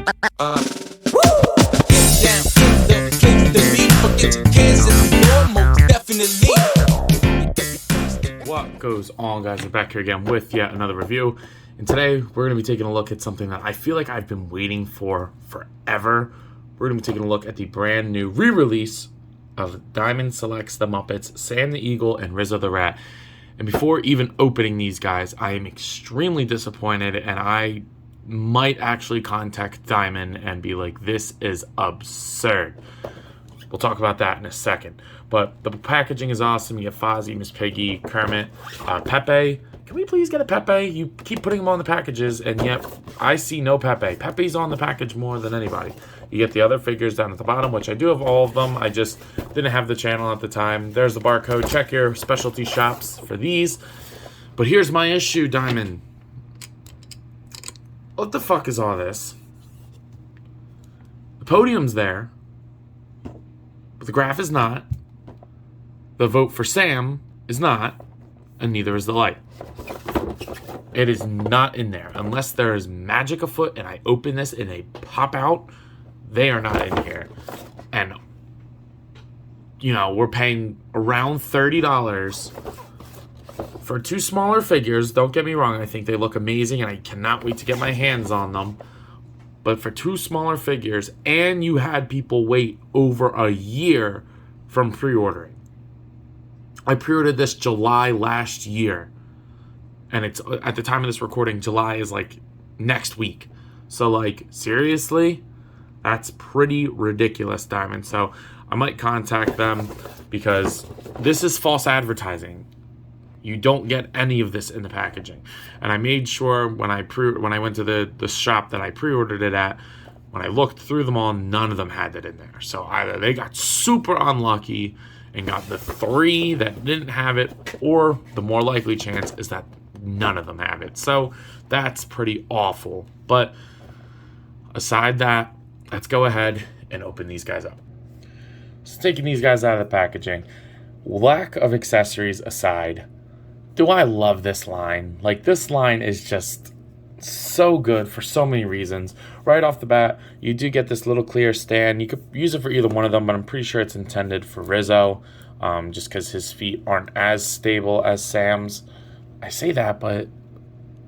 What goes on, guys? We're back here again with yet another review, and today we're going to be taking a look at something that I feel like I've been waiting for forever. We're going to be taking a look at the brand new re-release of Diamond Selects The Muppets, Sam the Eagle and Rizzo the Rat. And before even opening these guys, I am extremely disappointed, and I might actually contact Diamond and be like, this is absurd. We'll talk about that in a second. But the packaging is awesome. You get Fozzie, Miss Piggy, Kermit, Pepe. Can we please get a Pepe? You keep putting them on the packages, and yet I see no Pepe. Pepe's on the package more than anybody. You get the other figures down at the bottom, which I do have all of them. I just didn't have the channel at the time. There's the barcode. Check your specialty shops for these. But here's my issue, Diamond. What the fuck is all this? The podium's there, but the graph is not. The vote for Sam is not, and neither is the light. It is not in there. Unless there is magic afoot and I open this and they pop out, they are not in here. And, you know, we're paying around $30 for two smaller figures. Don't get me wrong. I think they look amazing, and I cannot wait to get my hands on them. But for two smaller figures, and you had people wait over a year from pre-ordering. I pre-ordered this July last year, and it's at the time of this recording, July is like next week. So like, seriously, that's pretty ridiculous, Diamond. So I might contact them because this is false advertising. You don't get any of this in the packaging. And I made sure when I went to the shop that I pre-ordered it at, when I looked through them all, none of them had it in there. So either they got super unlucky and got the three that didn't have it, or the more likely chance is that none of them have it. So that's pretty awful. But aside that, let's go ahead and open these guys up. So taking these guys out of the packaging, lack of accessories aside, do I love this line? Like, this line is just so good for so many reasons. Right off the bat, you do get this little clear stand. You could use it for either one of them, but I'm pretty sure it's intended for Rizzo, just because his feet aren't as stable as Sam's. I say that, but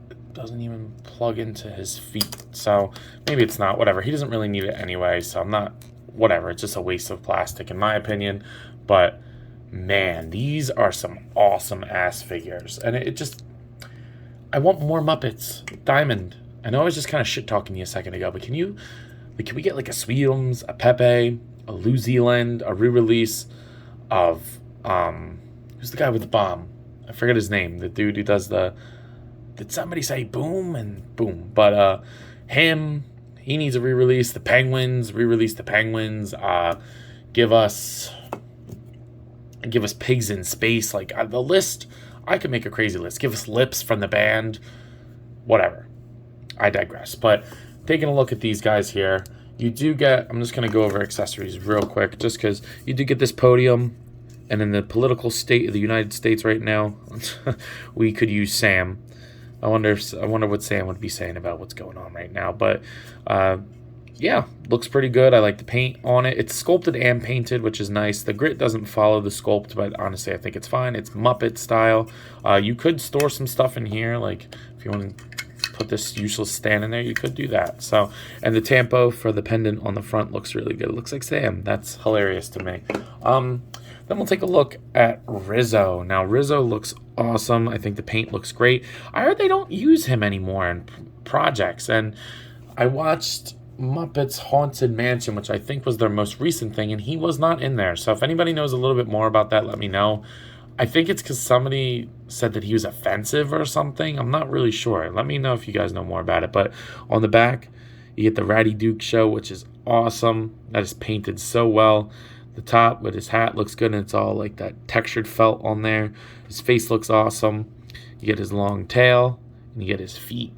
it doesn't even plug into his feet, so maybe it's not. Whatever, he doesn't really need it anyway, so I'm not, whatever, it's just a waste of plastic in my opinion. But man, these are some awesome ass figures, and it just, I want more Muppets. Diamond, I know I was just kind of shit talking to you a second ago, but can we get like a Sweetums, a Pepe, a New Zealand, a re-release of who's the guy with the bomb? I forget his name. The dude who does the, did somebody say boom and boom? But him, he needs a re-release. The Penguins, re-release the Penguins. Give us Pigs in Space. Like, the list, I could make a crazy list. Give us Lips from the band. Whatever. I digress. But taking a look at these guys here, you do get, I'm just going to go over accessories real quick, just because you do get this podium. And in the political state of the United States right now, we could use Sam. I wonder what Sam would be saying about what's going on right now. But yeah, looks pretty good. I like the paint on it. It's sculpted and painted, which is nice. The grit doesn't follow the sculpt, but honestly, I think it's fine. It's Muppet style. You could store some stuff in here, like if you want to put this useless stand in there, you could do that. So, and the tampo for the pendant on the front looks really good. It looks like Sam. That's hilarious to me. Then we'll take a look at Rizzo. Now, Rizzo looks awesome. I think the paint looks great. I heard they don't use him anymore in projects, and I watched Muppets Haunted Mansion, which I think was their most recent thing, and he was not in there. So if anybody knows a little bit more about that, let me know. I think it's because somebody said that he was offensive or something. I'm not really sure. Let me know if you guys know more about it. But on the back, you get the Ratty Duke show, which is awesome. That is painted so well. The top with his hat looks good, and it's all like that textured felt on there. His face looks awesome. You get his long tail, and you get his feet.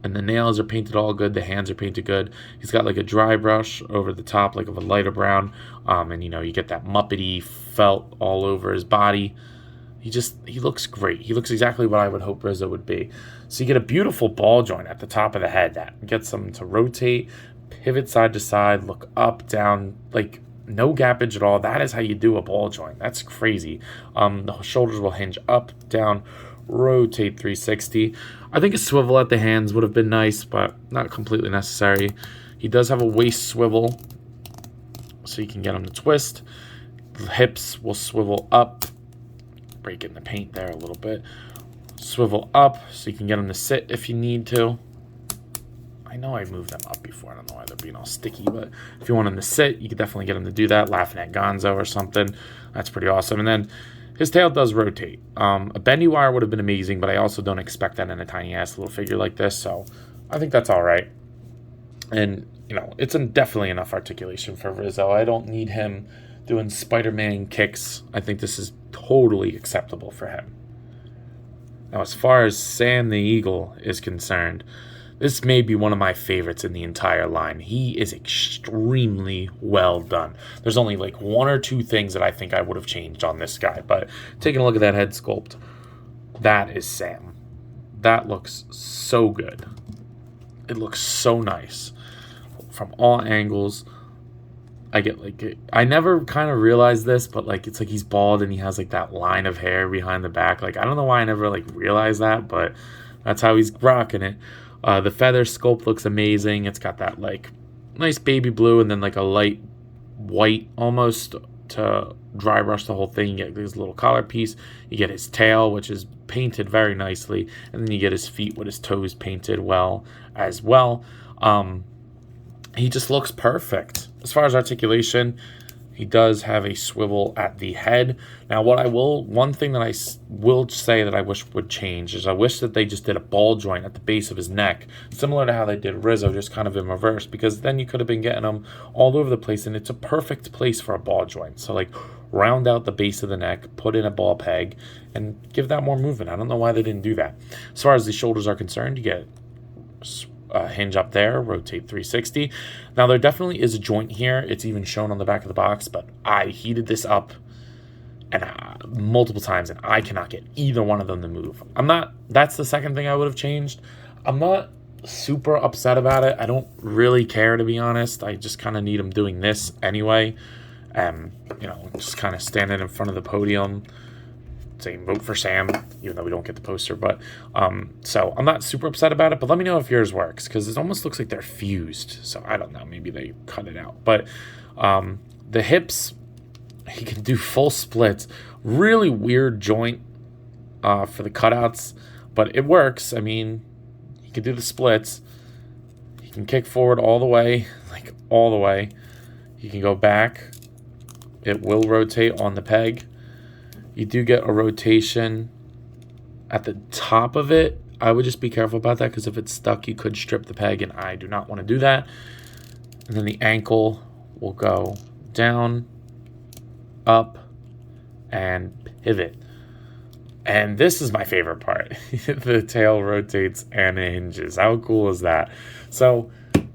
And the nails are painted all good. The hands are painted good. He's got like a dry brush over the top, like of a lighter brown. And, you know, you get that Muppety felt all over his body. He looks great. He looks exactly what I would hope Rizzo would be. So you get a beautiful ball joint at the top of the head that gets him to rotate. pivot side to side, look up, down, like no gappage at all. That is how you do a ball joint. That's crazy. The shoulders will hinge up, down, rotate 360. I think a swivel at the hands would have been nice, but not completely necessary. He does have a waist swivel, so you can get him to twist. The hips will swivel up, breaking the paint there a little bit. Swivel up, so you can get him to sit if you need to. I know I moved them up before. I don't know why they're being all sticky, but if you want him to sit, you could definitely get him to do that. Laughing at Gonzo or something. That's pretty awesome. And then his tail does rotate. A bendy wire would have been amazing, but I also don't expect that in a tiny-ass little figure like this, so I think that's all right. And, you know, it's definitely enough articulation for Rizzo. I don't need him doing Spider-Man kicks. I think this is totally acceptable for him. Now, as far as Sam the Eagle is concerned, this may be one of my favorites in the entire line. He is extremely well done. There's only like one or two things that I think I would have changed on this guy, but taking a look at that head sculpt, that is Sam. That looks so good. It looks so nice from all angles. I get like, I never kind of realized this, but like it's like he's bald and he has like that line of hair behind the back. Like I don't know why I never like realized that, but that's how he's rocking it. The feather sculpt looks amazing. It's got that like nice baby blue and then like a light white almost to dry brush the whole thing. You get this little collar piece. You get his tail, which is painted very nicely, and then you get his feet with his toes painted well as well. He just looks perfect. As far as articulation, he does have a swivel at the head. Now, one thing that I will say that I wish would change is I wish that they just did a ball joint at the base of his neck, similar to how they did Rizzo, just kind of in reverse, because then you could have been getting him all over the place, and it's a perfect place for a ball joint. So, like, round out the base of the neck, put in a ball peg, and give that more movement. I don't know why they didn't do that. As far as the shoulders are concerned, you get hinge up there, rotate 360. Now there definitely is a joint here. It's even shown on the back of the box, but I heated this up and multiple times, and I cannot get either one of them to move. That's the second thing I would have changed. I'm not super upset about it. I don't really care, to be honest. I just kind of need them doing this anyway. You know, just kind of standing in front of the podium saying vote for Sam, even though we don't get the poster. But so I'm not super upset about it, but let me know if yours works, because it almost looks like they're fused. So I don't know, maybe they cut it out. But the hips, he can do full splits. Really weird joint for the cutouts, but it works. I mean, he can do the splits. He can kick forward all the way, like all the way. He can go back. It will rotate on the peg. You do get a rotation at the top of it. I would just be careful about that, because if it's stuck, you could strip the peg, and I do not want to do that. And then the ankle will go down, up, and pivot. And this is my favorite part. The tail rotates and hinges. How cool is that? So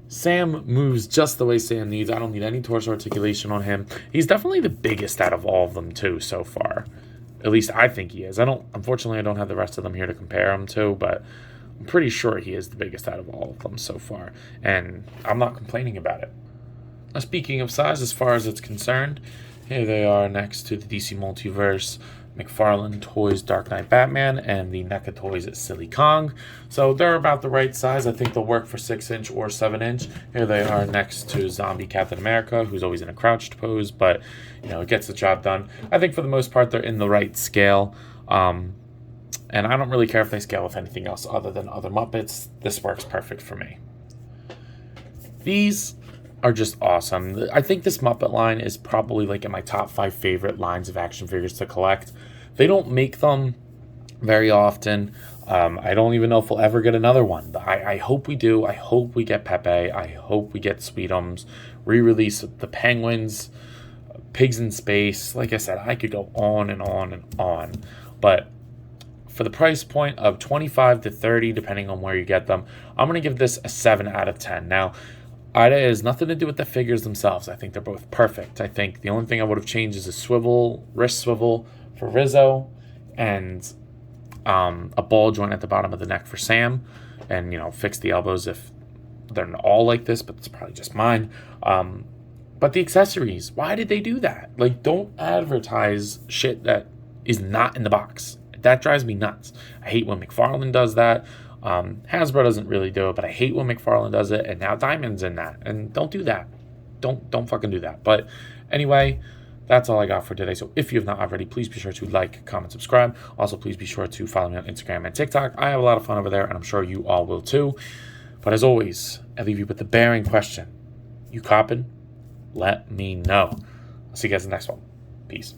Sam moves just the way Sam needs. I don't need any torso articulation on him. He's definitely the biggest out of all of them too so far. At least I think he is. Unfortunately, I don't have the rest of them here to compare him to, but I'm pretty sure he is the biggest out of all of them so far. And I'm not complaining about it. Now, speaking of size, as far as it's concerned, here they are next to the DC Multiverse McFarlane Toys Dark Knight Batman and the NECA Toys Silly Kong. So they're about the right size. I think they'll work for 6-inch or 7-inch. Here they are next to Zombie Captain America, who's always in a crouched pose, but you know, it gets the job done. I think for the most part they're in the right scale. And I don't really care if they scale with anything else other than other Muppets. This works perfect for me. These are just awesome. I think this Muppet line is probably like in my top 5 favorite lines of action figures to collect. They don't make them very often. I don't even know if we'll ever get another one. I hope we do. I hope we get Pepe. I hope we get Sweetums. Re-release the Penguins, Pigs in Space. Like I said, I could go on and on and on. But for the price point of $25 to $30, depending on where you get them, I'm going to give this a 7 out of 10. Now, it has nothing to do with the figures themselves. I think they're both perfect. I think the only thing I would have changed is a wrist swivel for Rizzo, and a ball joint at the bottom of the neck for Sam, and, you know, fix the elbows if they're all like this, but it's probably just mine. But the accessories, why did they do that? Like, don't advertise shit that is not in the box. That drives me nuts. I hate when McFarlane does that. Hasbro doesn't really do it, but I hate when McFarlane does it, and now Diamond's in that. And don't do that. Don't fucking do that. But anyway, that's all I got for today. So if you have not already, please be sure to like, comment, subscribe. Also, please be sure to follow me on Instagram and TikTok. I have a lot of fun over there, and I'm sure you all will too. But as always, I leave you with the bearing question. You copping? Let me know. I'll see you guys in the next one. Peace.